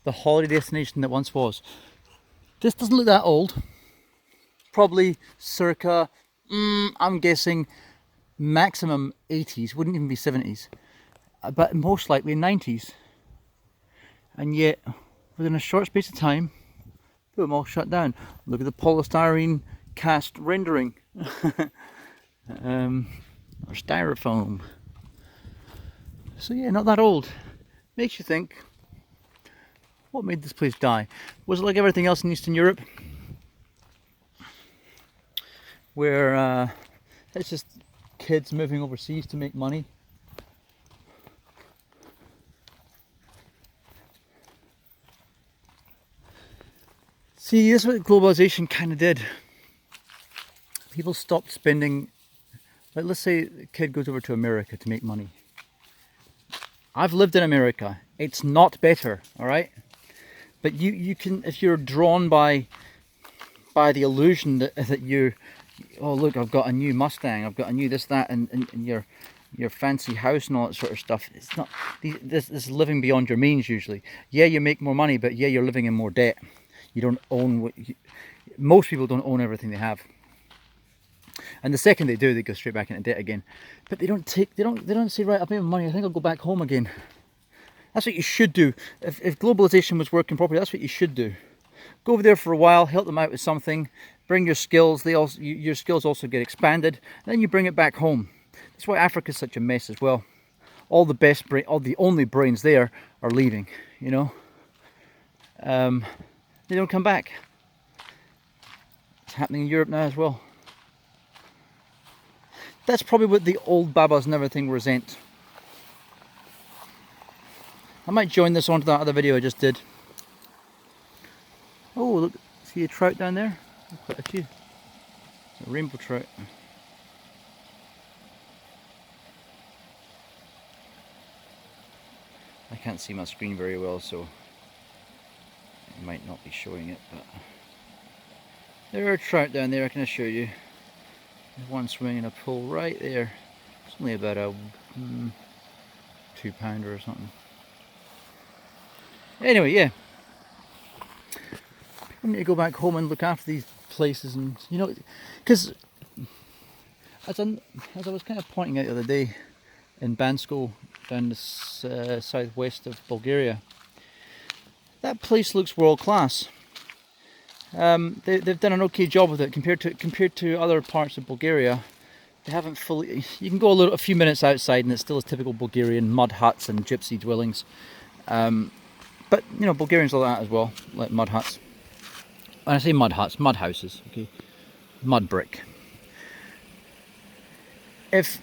the holiday destination that once was. This doesn't look that old. Probably circa, I'm guessing, maximum 80s, wouldn't even be 70s, but most likely 90s. And yet, within a short space of time, boom, all shut down. Look at the polystyrene cast rendering. Or styrofoam. So yeah, not that old. Makes you think, what made this place die? Was it like everything else in Eastern Europe, where it's just kids moving overseas to make money? See, this is what globalization kind of did. People stopped spending, like let's say a kid goes over to America to make money. I've lived in America. It's not better, all right? But you can, if you're drawn by the illusion that you, oh look, I've got a new Mustang, I've got a new this, that, and your fancy house and all that sort of stuff. It's not, this is living beyond your means usually. Yeah, you make more money, but yeah, you're living in more debt. You don't own what most people don't own everything they have. And the second they do, they go straight back into debt again. But they don't say, right, I've made money, I think I'll go back home again. That's what you should do. If globalization was working properly, that's what you should do. Go over there for a while, help them out with something, bring your skills. Your skills also get expanded. Then you bring it back home. That's why Africa's such a mess as well. All the only brains there are leaving. You know, they don't come back. It's happening in Europe now as well. That's probably what the old babas and everything resent. I might join this onto that other video I just did. Oh, look, see a trout down there? Quite a few. It's a rainbow trout. I can't see my screen very well, so I might not be showing it, but there are trout down there, I can assure you. There's one swimming in a pool right there. It's only about a 2-pounder or something. Anyway, yeah. People need to go back home and look after these places, and you know, because as I was kind of pointing out the other day in Bansko, down the southwest of Bulgaria, that place looks world class. They've done an okay job with it compared to other parts of Bulgaria. They haven't fully. You can go a few minutes outside, and it's still a typical Bulgarian mud huts and gypsy dwellings. But you know, Bulgarians are like that as well, like mud huts. When I say mud huts, mud houses, okay, mud brick. If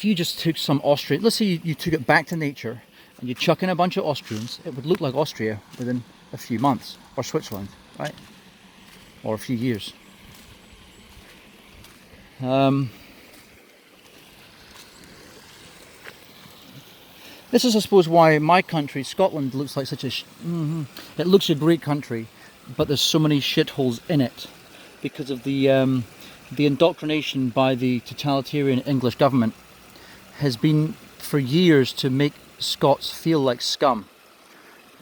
you just took some Austrian, let's say you took it back to nature, and you chuck in a bunch of Austrians, it would look like Austria within a few months, or Switzerland, right? Or a few years. This is, I suppose, why my country, Scotland, looks like such a... It looks a great country, but there's so many shitholes in it because of the indoctrination by the totalitarian English government has been for years to make Scots feel like scum.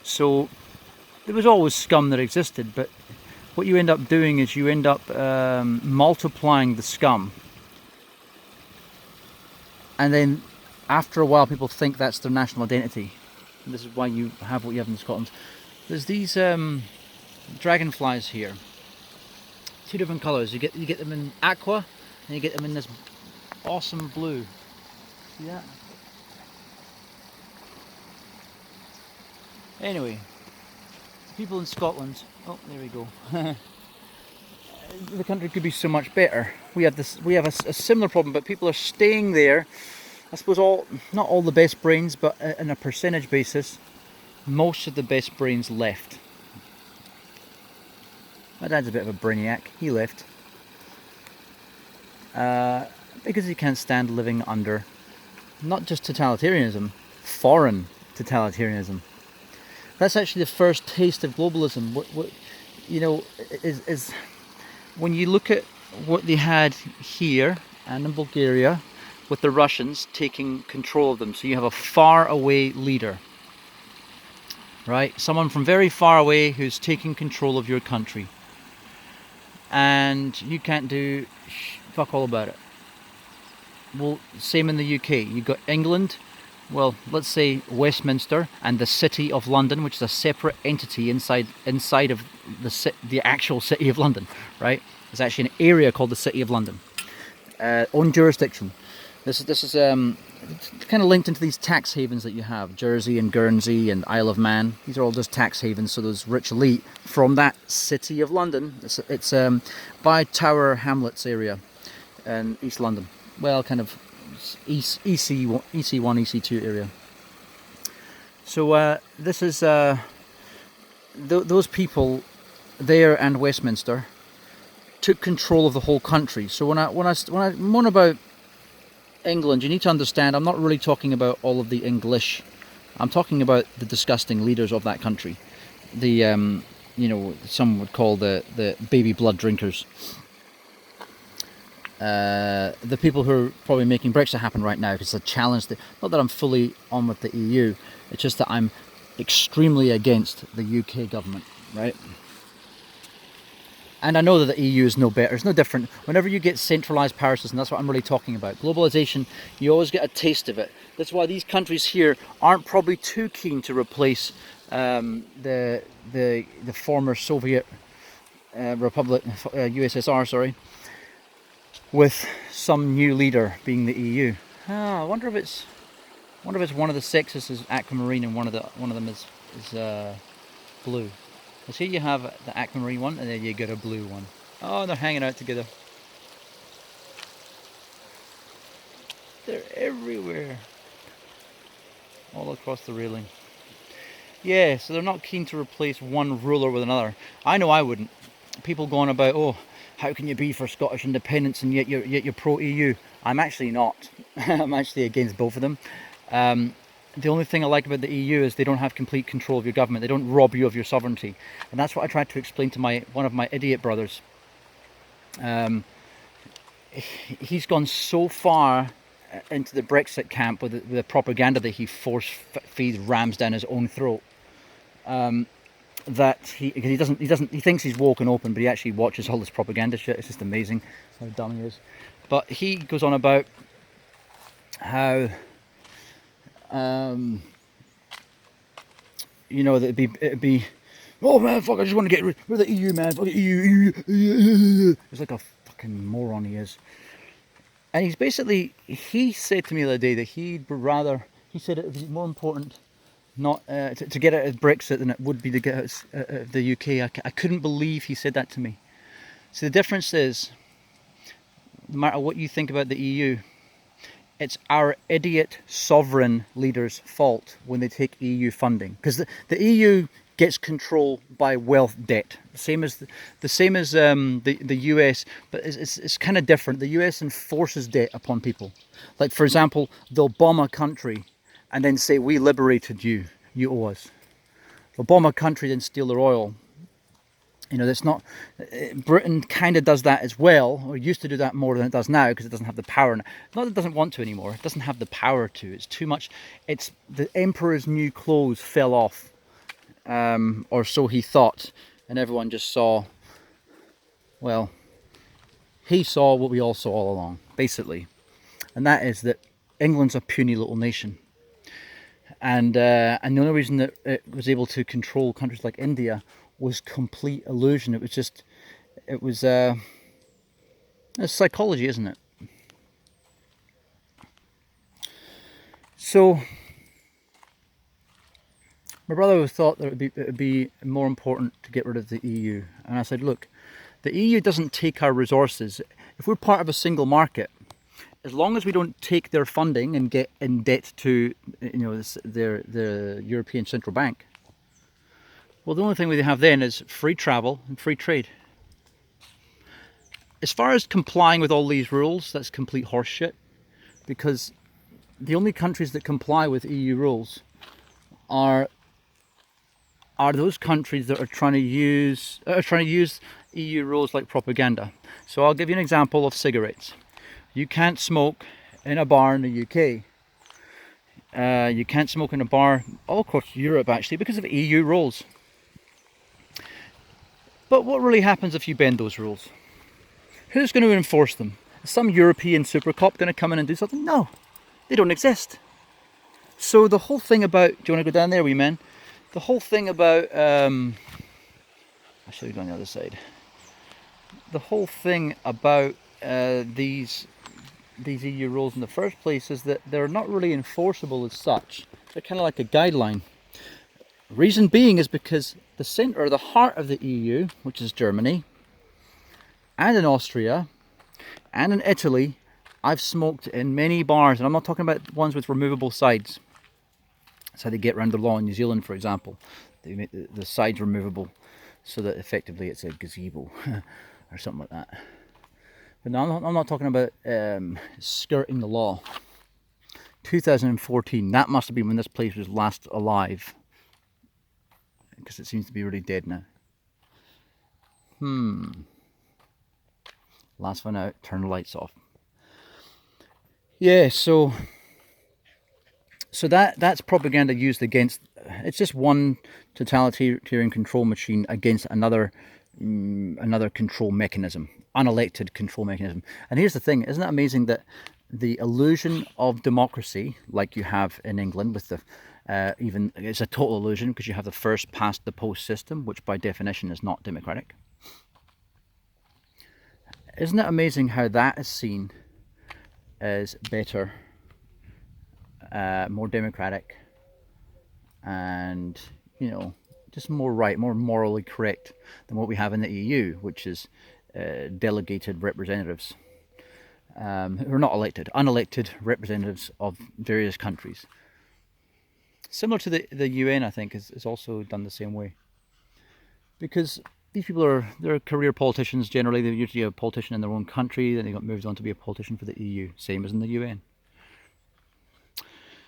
So there was always scum that existed, but what you end up doing is you end up multiplying the scum, and then after a while people think that's their national identity. And this is why you have what you have in Scotland. There's these dragonflies here, two different colours. You get them in aqua, and you get them in this awesome blue. See that? Anyway, people in Scotland, oh there we go. The country could be so much better. We have a similar problem, but people are staying there. I suppose not all the best brains, but on a percentage basis, most of the best brains left. My dad's a bit of a brainiac. He left because he can't stand living under not just totalitarianism, foreign totalitarianism. That's actually the first taste of globalism. What you know is when you look at what they had here and in Bulgaria, with the Russians taking control of them. So you have a far away leader. right? Someone from very far away who's taking control of your country. And you can't do fuck all about it. Well, same in the UK. You've got England, well, let's say Westminster and the City of London, which is a separate entity inside of the actual City of London, right? There's actually an area called the City of London. Own jurisdiction. This is kind of linked into these tax havens that you have, Jersey and Guernsey and Isle of Man. These are all just tax havens, so those rich elite from that City of London. It's by Tower Hamlets area in East London. Well, kind of EC1, EC2 area. So this is those people there and Westminster took control of the whole country. So when I moan about England, you need to understand I'm not really talking about all of the English. I'm talking about the disgusting leaders of that country. The some would call the baby blood drinkers. The people who are probably making Brexit happen right now, because it's a challenge. Not that I'm fully on with the EU, it's just that I'm extremely against the UK government, right? And I know that the EU is no better, it's no different. Whenever you get centralised power systems, that's what I'm really talking about. Globalisation, you always get a taste of it. That's why these countries here aren't probably too keen to replace the former Soviet Republic, USSR, sorry, with some new leader being the EU. I wonder if it's one of the sexes is aquamarine and one of them is blue. Because here you have the aquamarine one and then you get a blue one. Oh, they're hanging out together. They're everywhere. All across the railing. Yeah, so they're not keen to replace one ruler with another. I know I wouldn't. People going about, oh, how can you be for Scottish independence and yet you're pro-EU? I'm actually not. I'm actually against both of them. The only thing I like about the EU is they don't have complete control of your government. They don't rob you of your sovereignty. And that's what I tried to explain to one of my idiot brothers. He's gone so far into the Brexit camp with the propaganda that he force feeds rams down his own throat. That he thinks he's woke and open, but he actually watches all this propaganda shit. It's just amazing how dumb he is. But he goes on about how that it'd be oh man, fuck, I just want to get rid of the EU, man. Fuck the EU. It's like a fucking moron he is. And he said to me the other day that he said it was more important not to get out of Brexit than it would be to get out of the UK. I couldn't believe he said that to me. So the difference is, no matter what you think about the EU, it's our idiot sovereign leaders' fault when they take EU funding, because the EU gets control by wealth debt, the same as the US, but it's kind of different. The US enforces debt upon people, like for example, they'll bomb a country and then say, we liberated you, you owe us. They'll bomb a country, then steal their oil. That's not. Britain kind of does that as well, or used to do that more than it does now, because it doesn't have the power. Not that it doesn't want to anymore. It doesn't have the power to. It's too much. It's the emperor's new clothes fell off, or so he thought, and everyone just saw. Well, he saw what we all saw all along, basically, and that is that England's a puny little nation, and the only reason that it was able to control countries like India was complete illusion. It was it's psychology, isn't it? So my brother thought that it would be more important to get rid of the EU, and I said, look, the EU doesn't take our resources. If we're part of a single market, as long as we don't take their funding and get in debt to the European Central Bank, well, the only thing we have then is free travel and free trade. As far as complying with all these rules, that's complete horseshit, because the only countries that comply with EU rules are those countries that are trying to use EU rules like propaganda. So I'll give you an example of cigarettes. You can't smoke in a bar in the UK. You can't smoke in a bar all across Europe, actually, because of EU rules. But what really happens if you bend those rules? Who's going to enforce them? Is some European super cop going to come in and do something? No, they don't exist. So the whole thing about, do you want to go down there, wee man? The whole thing about, I'll show you on the other side. The whole thing about these EU rules in the first place is that they're not really enforceable as such. They're kind of like a guideline. Reason being is because the centre, or the heart of the EU, which is Germany, and in Austria, and in Italy, I've smoked in many bars, and I'm not talking about ones with removable sides. That's how they get around the law in New Zealand, for example. They make the sides removable so that effectively it's a gazebo or something like that. But no, I'm not talking about skirting the law. 2014, that must have been when this place was last alive, because it seems to be really dead now. Last one out, turn the lights off. Yeah, so that's propaganda used against, it's just one totalitarian control machine against another control mechanism, unelected control mechanism. And here's the thing, isn't it amazing that the illusion of democracy, like you have in England with the even, it's a total illusion because you have the first past the post system, which by definition is not democratic. Isn't it amazing how that is seen as better, more democratic, and, you know, just more right, more morally correct than what we have in the EU, which is delegated representatives who are not elected, unelected representatives of various countries. Similar to the UN, I think, is also done the same way. Because these people they're career politicians generally. They're usually a politician in their own country, then they got moved on to be a politician for the EU, same as in the UN.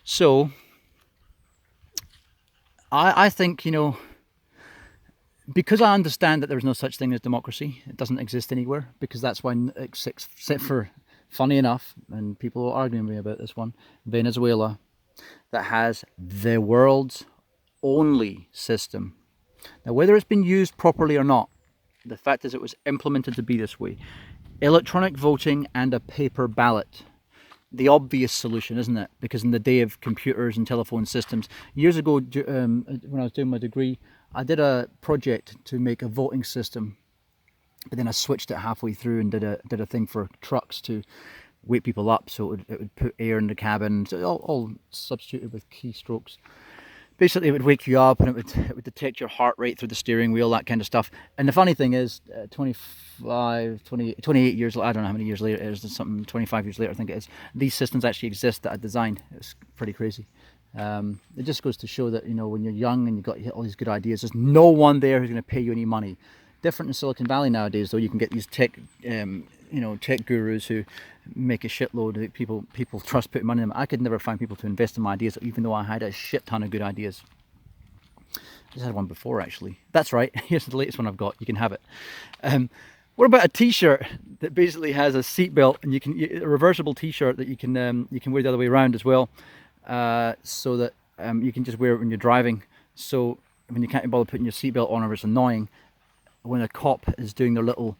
So, I think, you know, because I understand that there's no such thing as democracy, it doesn't exist anywhere, because that's why, except for, funny enough, and people are arguing with me about this one, Venezuela, that has the world's only system. Now, whether it's been used properly or not, the fact is it was implemented to be this way. Electronic voting and a paper ballot. The obvious solution, isn't it? Because in the day of computers and telephone systems, years ago when I was doing my degree, I did a project to make a voting system, but then I switched it halfway through and did a thing for trucks to wake people up, so it would put air in the cabin, so all substituted with keystrokes. Basically, it would wake you up and it would detect your heart rate through the steering wheel, that kind of stuff. And the funny thing is, 28 years, I don't know how many years later it is, something 25 years later I think it is, these systems actually exist that I designed. It's pretty crazy. It just goes to show that, you know, when you're young and you've got all these good ideas, there's no one there who's going to pay you any money. Different in Silicon Valley nowadays, though. You can get these tech gurus who make a shitload that people trust putting money in them. I could never find people to invest in my ideas, even though I had a shit ton of good ideas. I just had one before, actually. That's right. Here's the latest one I've got. You can have it. What about a T-shirt that basically has a seatbelt, and a reversible T-shirt that you can wear the other way around as well, so that you can just wear it when you're driving. So when you can't bother putting your seatbelt on, or it's annoying, when a cop is doing their little,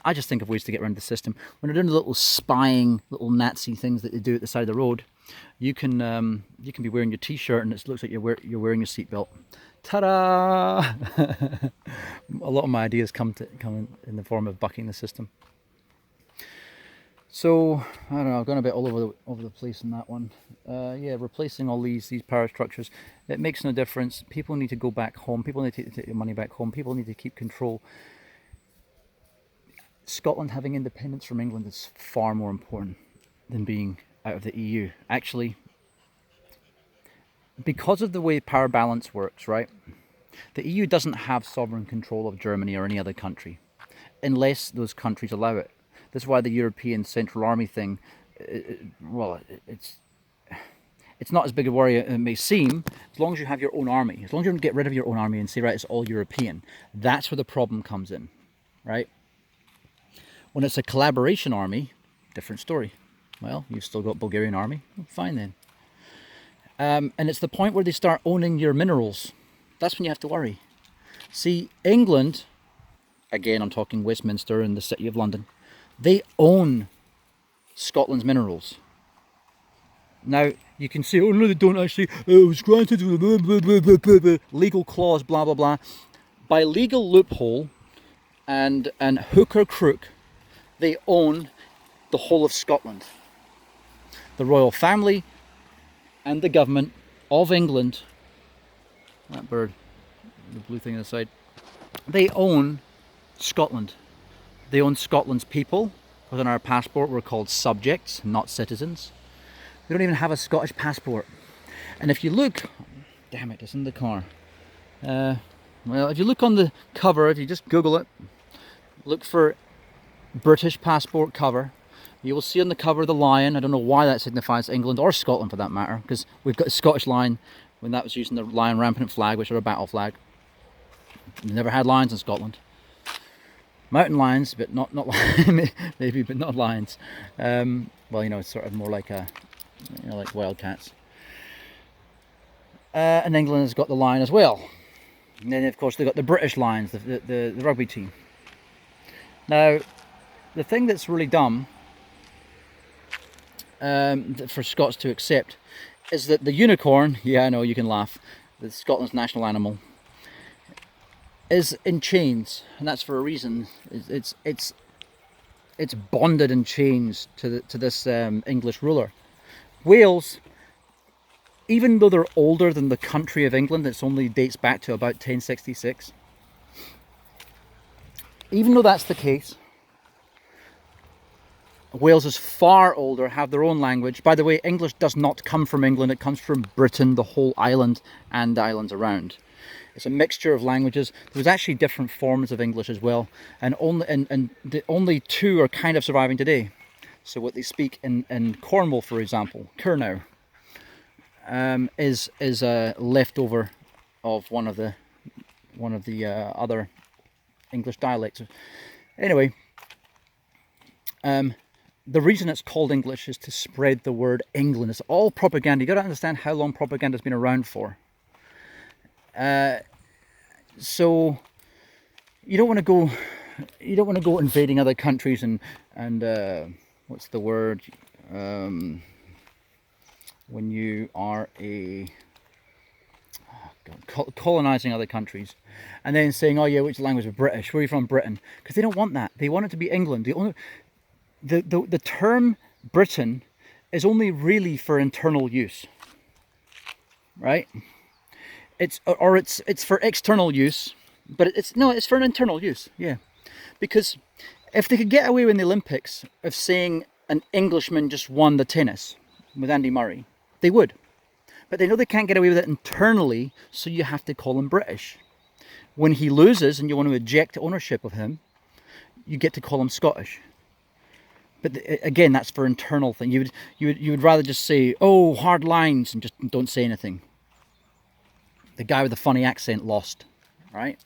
I just think of ways to get around the system. When they're doing the little spying, little Nazi things that they do at the side of the road, you can be wearing your T-shirt and it looks like you're wearing your seatbelt. Ta-da! A lot of my ideas come in the form of bucking the system. So I don't know, I've gone a bit all over the place in that one. Yeah, replacing all these power structures, it makes no difference. People need to go back home. People need to take their money back home. People need to keep control. Scotland having independence from England is far more important than being out of the EU. Actually, because of the way power balance works, right? The EU doesn't have sovereign control of Germany or any other country, unless those countries allow it. That's why the European Central Army thing, it's not as big a worry as it may seem, as long as you have your own army. As long as you don't get rid of your own army and say, right, it's all European. That's where the problem comes in, right? When it's a collaboration army, different story. Well, you've still got Bulgarian army, fine then. And it's the point where they start owning your minerals. That's when you have to worry. See, England, again I'm talking Westminster and the City of London, they own Scotland's minerals. Now, you can say, oh no, they don't actually, it was granted with blah, blah, blah, blah, blah, blah, legal clause, blah, blah, blah. By legal loophole and hook or crook, they own the whole of Scotland. The royal family and the government of England, that bird, the blue thing on the side, they own Scotland. They own Scotland's people, because on our passport we're called subjects, not citizens. We don't even have a Scottish passport. And if you look, damn it, it's in the car. Well, if you look on the cover, if you just Google it, look for British passport cover, you will see on the cover the lion. I don't know why that signifies England or Scotland for that matter, because we've got a Scottish lion when that was using the lion rampant flag, which are a battle flag. We never had lions in Scotland. Mountain lions, but not maybe, but not lions. Well, you know, it's sort of more like a, you know, like wildcats. And England has got the lion as well. And then of course they've got the British Lions, the rugby team. Now, the thing that's really dumb for Scots to accept is that the unicorn, yeah I know you can laugh, the Scotland's national animal, is in chains, and that's for a reason. It's bonded in chains to this English ruler. Wales, even though they're older than the country of England, it only dates back to about 1066. Even though that's the case, Wales is far older, have their own language. By the way, English does not come from England, it comes from Britain, the whole island and the islands around. It's a mixture of languages. There's actually different forms of English as well, and only two are kind of surviving today. So what they speak in Cornwall, for example, Curnow, is a leftover of one of the other English dialects. Anyway, the reason it's called English is to spread the word England. It's all propaganda. You got to understand how long propaganda's been around for. So you don't want to go invading other countries and what's the word, when you are colonizing other countries and then saying, oh yeah, which language is British, where are you from? Britain. Because they don't want that. They want it to be England. The term Britain is only really for internal use, right? It's for external use, but it's for an internal use, yeah. Because if they could get away in the Olympics of saying an Englishman just won the tennis with Andy Murray, they would. But they know they can't get away with it internally, so you have to call him British. When he loses and you want to eject ownership of him, you get to call him Scottish. But again, that's for internal thing. You would rather just say, oh, hard lines, and just don't say anything. The guy with the funny accent lost, right?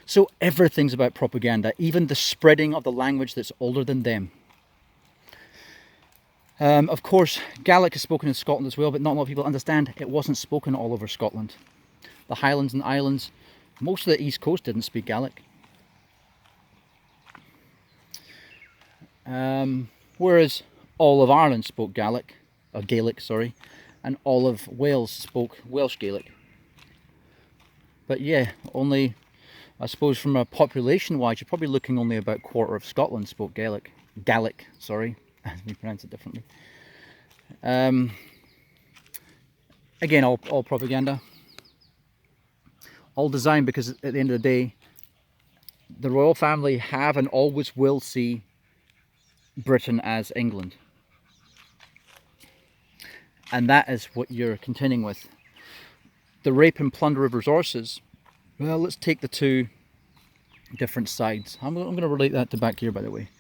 So everything's about propaganda, even the spreading of the language that's older than them. Of course, Gaelic is spoken in Scotland as well, but not a lot of people understand it wasn't spoken all over Scotland. The Highlands and Islands, most of the East Coast didn't speak Gaelic. Whereas all of Ireland spoke Gaelic, and all of Wales spoke Welsh Gaelic. But yeah, only, I suppose from a population wise, you're probably looking only about a quarter of Scotland spoke Gaelic, we pronounce it differently. Again, all propaganda, all designed because at the end of the day, the royal family have and always will see Britain as England. And that is what you're contending with. The rape and plunder of resources, well, let's take the two different sides. I'm going to relate that to back here, by the way.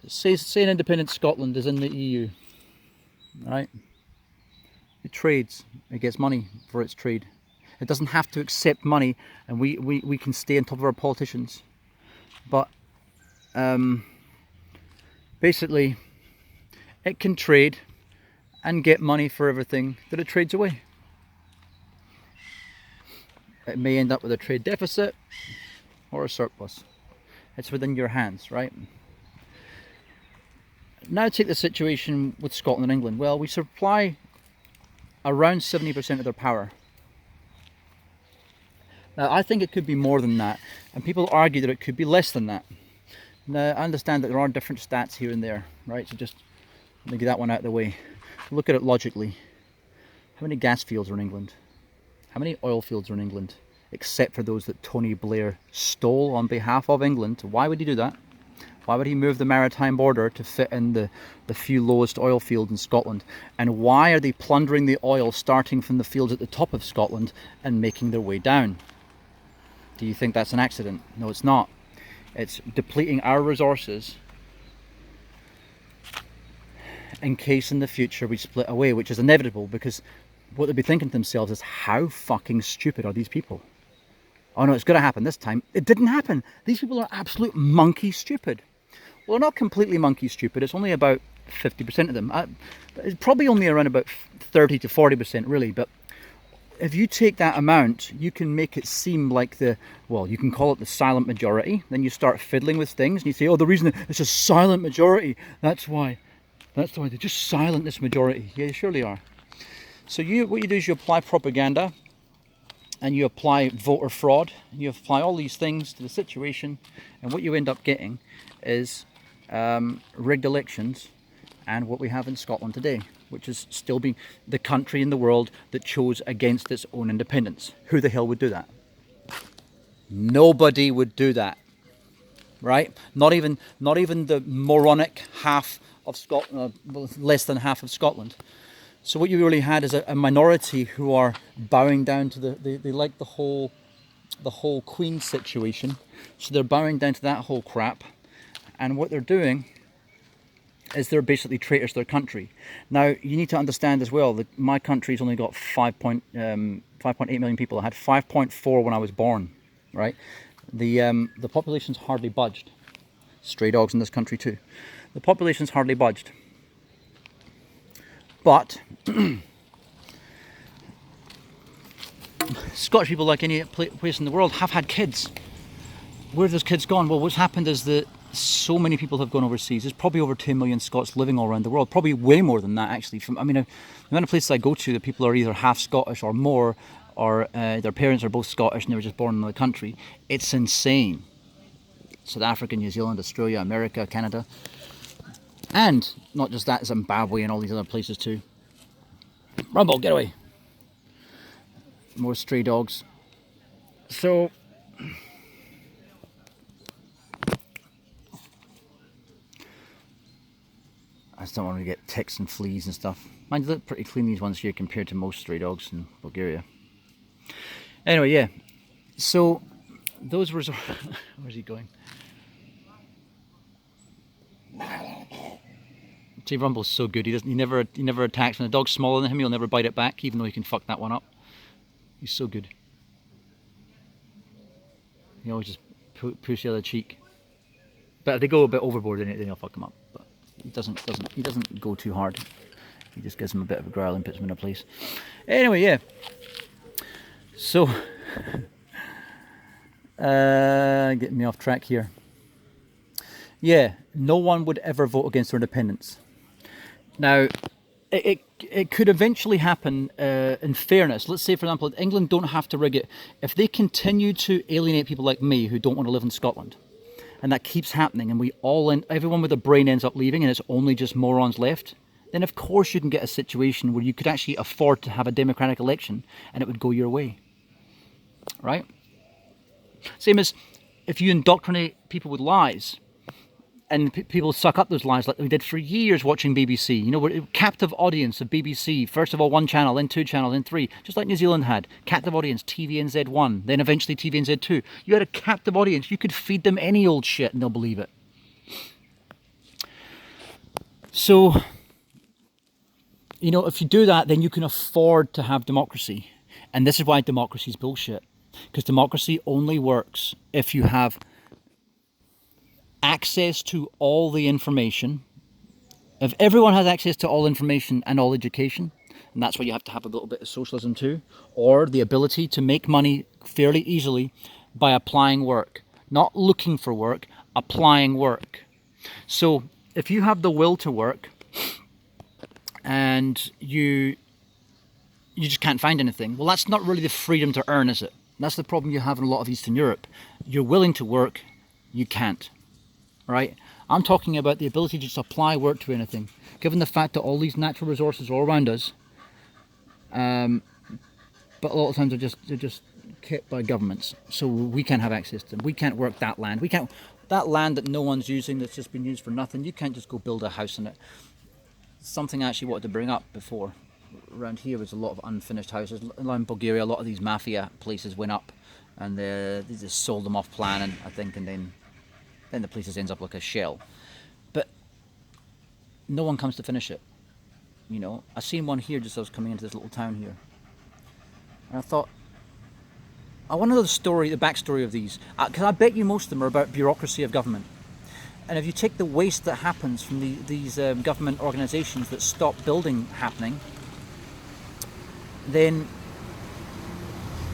Say an independent Scotland is in the EU, right? It trades, it gets money for its trade. It doesn't have to accept money, and we can stay on top of our politicians. But basically, it can trade, and get money for everything that it trades away. It may end up with a trade deficit or a surplus. It's within your hands, right? Now take the situation with Scotland and England. Well, we supply around 70% of their power. Now, I think it could be more than that, and people argue that it could be less than that. Now, I understand that there are different stats here and there, right? So just let me get that one out of the way. Look at it logically. How many gas fields are in England? How many oil fields are in England? Except for those that Tony Blair stole on behalf of England. Why would he do that? Why would he move the maritime border to fit in the few lowest oil fields in Scotland? And why are they plundering the oil starting from the fields at the top of Scotland and making their way down? Do you think that's an accident? No, it's not. It's depleting our resources in case in the future we split away, which is inevitable, because what they'll be thinking to themselves is, how fucking stupid are these people? Oh no, it's going to happen this time. It didn't happen. These people are absolute monkey stupid. Well, not completely monkey stupid. It's only about 50% of them. It's probably only around about 30 to 40% really. But if you take that amount, you can make it seem like you can call it the silent majority. Then you start fiddling with things and you say, oh, the reason it's a silent majority, that's why they just silent this majority. Yeah, you surely are. So what you do is you apply propaganda, and you apply voter fraud, and you apply all these things to the situation, and what you end up getting is rigged elections, and what we have in Scotland today, which is still being the country in the world that chose against its own independence. Who the hell would do that? Nobody would do that, right? Not even the moronic half of Scotland, less than half of Scotland. So what you really had is a minority who are bowing down to they like the whole Queen situation. So they're bowing down to that whole crap. And what they're doing is they're basically traitors to their country. Now, you need to understand as well that my country's only got 5.8 million people. I had 5.4 when I was born, right? The population's hardly budged. Stray dogs in this country too. The population's hardly budged. But Scottish people, like any place in the world, have had kids. Where have those kids gone? Well, what's happened is that so many people have gone overseas. There's probably over 2 million Scots living all around the world. Probably way more than that, actually. The amount of places I go to, the people are either half Scottish or more, or their parents are both Scottish and they were just born in the country. It's insane. South Africa, New Zealand, Australia, America, Canada. And not just that, Zimbabwe and all these other places too. Rumble, get away. More stray dogs. So, I just don't want to get ticks and fleas and stuff. Mind, they look pretty clean, these ones here, compared to most stray dogs in Bulgaria. Anyway, yeah. So, those were... Where's he going? See, Rumble's so good. He never attacks. When a dog's smaller than him, he'll never bite it back, even though he can fuck that one up. He's so good. He always just push the other cheek. But if they go a bit overboard in it, then he'll fuck him up. But he doesn't go too hard. He just gives him a bit of a growl and puts him in a place. Anyway, yeah. So, getting me off track here. Yeah, no one would ever vote against their independence. Now, it could eventually happen in fairness. Let's say, for example, England don't have to rig it. If they continue to alienate people like me who don't want to live in Scotland, and that keeps happening, and everyone with a brain ends up leaving, and it's only just morons left, then of course you can get a situation where you could actually afford to have a democratic election, and it would go your way, right? Same as if you indoctrinate people with lies, and people suck up those lies like we did for years watching BBC. You know, we're a captive audience of BBC. First of all, 1 channel, then 2 channels, then 3. Just like New Zealand had. Captive audience, TVNZ1, then eventually TVNZ2. You had a captive audience. You could feed them any old shit and they'll believe it. So, you know, if you do that, then you can afford to have democracy. And this is why democracy is bullshit. Because democracy only works if you have access to all the information If everyone has access to all information and all education, and that's why you have to have a little bit of socialism too, or the ability to make money fairly easily by applying work, not looking for work, applying work. So if you have the will to work and you just can't find anything, well, that's not really the freedom to earn, is it? That's the problem you have in a lot of Eastern Europe. You're willing to work, you can't, right? I'm talking about the ability to just apply work to anything, given the fact that all these natural resources are all around us, but a lot of times they're just kept by governments, so we can't have access to them. We can't work that land. We can't, that land that no one's using, that's just been used for nothing, you can't just go build a house in it. Something I actually wanted to bring up before. Around here was a lot of unfinished houses. In Bulgaria, a lot of these mafia places went up, and they just sold them off plan, and I think, and then the places ends up like a shell. But no one comes to finish it. You know, I seen one here just as I was coming into this little town here, and I thought, I want to know the story, the backstory of these, because I bet you most of them are about bureaucracy of government. And if you take the waste that happens from these government organisations that stop building happening, then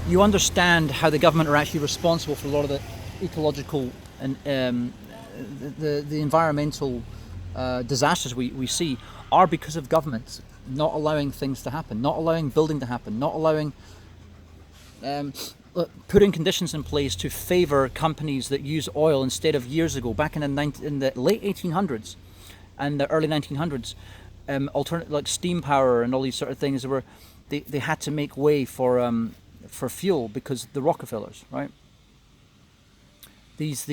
you understand how the government are actually responsible for a lot of the ecological and the environmental disasters we see are because of governments not allowing things to happen, not allowing building to happen, not allowing putting conditions in place to favour companies that use oil instead of years ago, back in the late 1800s and the early 1900s, alternate like steam power and all these sort of things were. They had to make way for fuel because the Rockefellers, right? These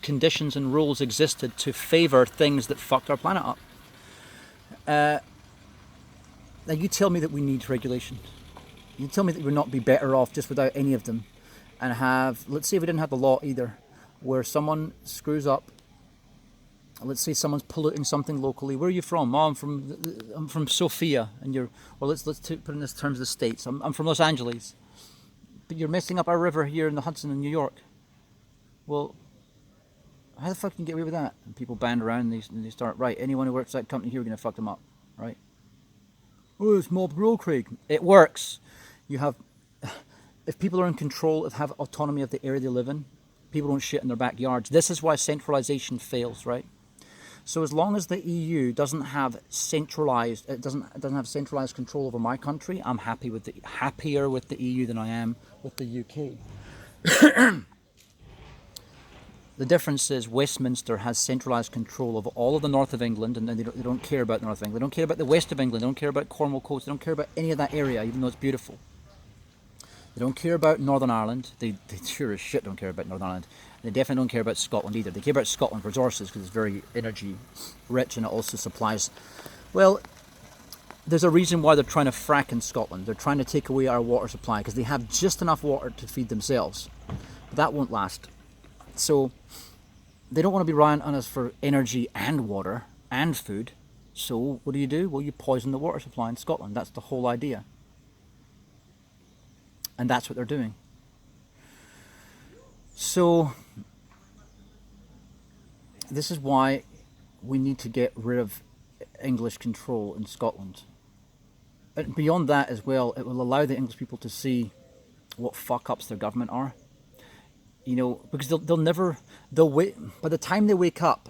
conditions and rules existed to favour things that fucked our planet up. Now you tell me that we need regulation. You tell me that we would not be better off just without any of them, and have, let's say if we didn't have the law either, where someone screws up. Let's say someone's polluting something locally. Where are you from? Oh, I'm from Sofia, and you're, well, let's put in this terms of the States. I'm from Los Angeles, but you're messing up our river here in the Hudson in New York. Well, how the fuck can you get away with that? And people band around and they start, right, anyone who works at that company here, we're going to fuck them up, right? Oh, it's mob rule, Craig. It works. You have, if people are in control, have autonomy of the area they live in, people don't shit in their backyards. This is why centralization fails, right? So as long as the EU doesn't have centralized, it doesn't have centralized control over my country, I'm happier with the EU than I am with the UK. The difference is Westminster has centralised control of all of the north of England, and they don't care about the north of England. They don't care about the west of England. They don't care about Cornwall Coast. They don't care about any of that area, even though it's beautiful. They don't care about Northern Ireland. They sure as shit don't care about Northern Ireland. They definitely don't care about Scotland either. They care about Scotland resources because it's very energy rich and it also supplies. Well, there's a reason why they're trying to frack in Scotland. They're trying to take away our water supply because they have just enough water to feed themselves. But that won't last. So they don't want to be relying on us for energy and water and food. So what do? Well, you poison the water supply in Scotland. That's the whole idea. And that's what they're doing. So this is why we need to get rid of English control in Scotland. But beyond that as well, it will allow the English people to see what fuck-ups their government are. You know, because they'll wait, by the time they wake up,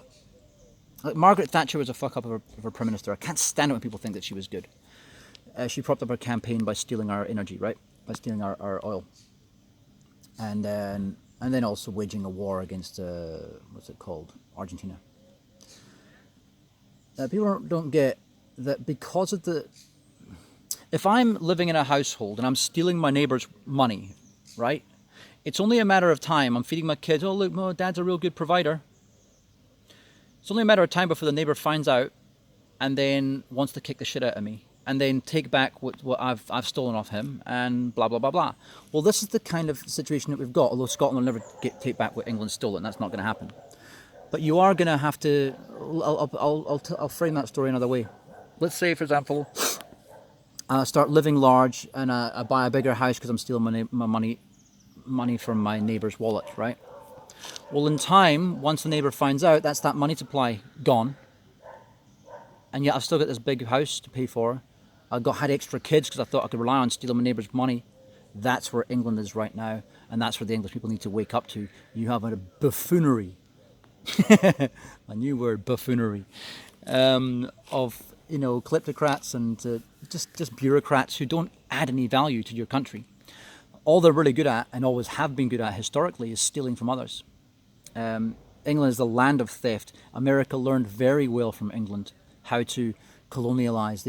like Margaret Thatcher was a fuck-up of her Prime Minister. I can't stand it when people think that she was good. She propped up her campaign by stealing our energy, right? By stealing our oil. And then also waging a war against, what's it called? Argentina. People don't get that because of the... If I'm living in a household and I'm stealing my neighbour's money, right? It's only a matter of time. I'm feeding my kids. Oh, look, my dad's a real good provider. It's only a matter of time before the neighbour finds out and then wants to kick the shit out of me and then take back what I've stolen off him and blah, blah, blah, blah. Well, this is the kind of situation that we've got, although Scotland will never take back what England stole, and that's not going to happen. But you are going to have to... I'll frame that story another way. Let's say, for example, I start living large and I buy a bigger house because I'm stealing my money from my neighbour's wallet, right? Well, in time, once the neighbour finds out, that's that money supply gone. and yet I've still got this big house to pay for. Had extra kids because I thought I could rely on stealing my neighbour's money. That's where England is right now, and that's where the English people need to wake up to. You have a buffoonery, a new word, buffoonery, of kleptocrats and just bureaucrats who don't add any value to your country. All they're really good at, and always have been good at historically, is stealing from others. England is the land of theft. America learned very well from England how to colonialize.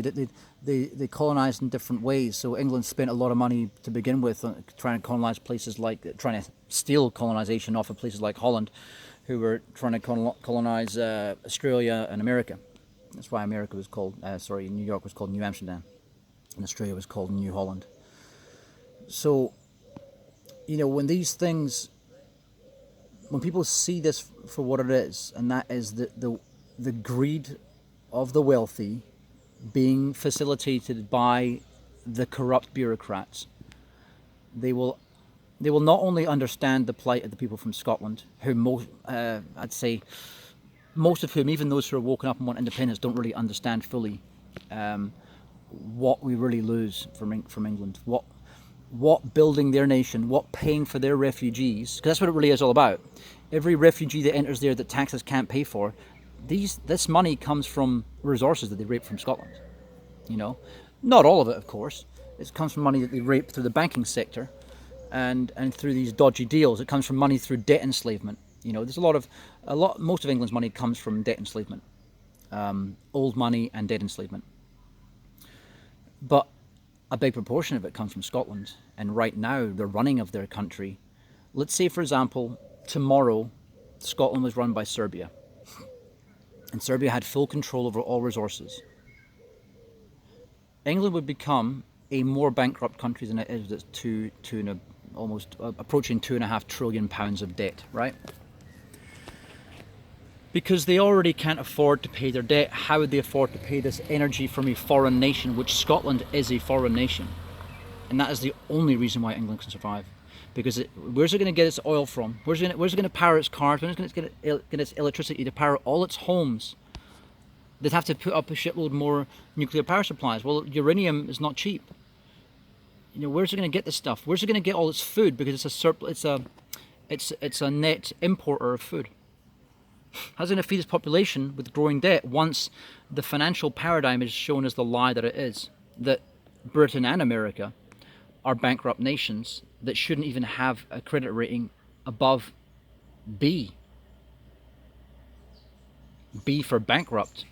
They colonized in different ways. So England spent a lot of money to begin with trying to colonize places like, trying to steal colonization off of places like Holland, who were trying to colonize Australia and America. That's why America was called, New York was called New Amsterdam, and Australia was called New Holland. So, when these things, when people see this for what it is, and that is the greed of the wealthy being facilitated by the corrupt bureaucrats, they will not only understand the plight of the people from Scotland, who I'd say most of whom, even those who are woken up and want independence, don't really understand fully what we really lose from England, what building their nation, what paying for their refugees, because that's what it really is all about. Every refugee that enters there that taxes can't pay for, this money comes from resources that they rape from Scotland. Not all of it, of course. It comes from money that they rape through the banking sector, and through these dodgy deals. It comes from money through debt enslavement. There's most of England's money comes from debt enslavement, old money and debt enslavement. But a big proportion of it comes from Scotland, and right now the running of their country. Let's say, for example, tomorrow Scotland was run by Serbia, and Serbia had full control over all resources. England would become a more bankrupt country than it is almost approaching £2.5 trillion of debt, right? Because they already can't afford to pay their debt. How would they afford to pay this energy from a foreign nation, which Scotland is a foreign nation? And that is the only reason why England can survive. Because where's it going to get its oil from? Where's it going to power its cars? Where's it going to get its electricity to power all its homes? They'd have to put up a shitload more nuclear power supplies. Well, uranium is not cheap. Where's it going to get this stuff? Where's it going to get all its food? Because it's a net importer of food. How's it going to feed its population with growing debt once the financial paradigm is shown as the lie that it is? That Britain and America are bankrupt nations that shouldn't even have a credit rating above B. B for bankrupt.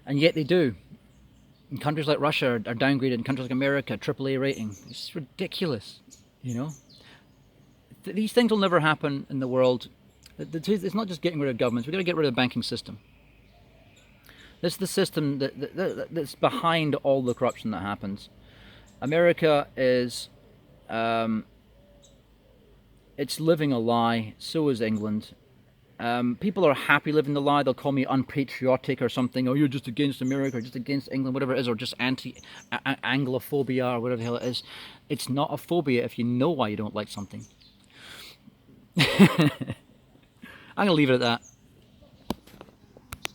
And yet they do. And countries like Russia are downgraded, and countries like America, AAA rating. It's ridiculous, These things will never happen in the world. It's not just getting rid of governments. We've got to get rid of the banking system. This is the system that's behind all the corruption that happens. America is, it's living a lie. So is England. People are happy living the lie. They'll call me unpatriotic or something. Oh, you're just against America, or just against England, whatever it is, or just anti-Anglophobia or whatever the hell it is. It's not a phobia if you know why you don't like something. I'm going to leave it at that.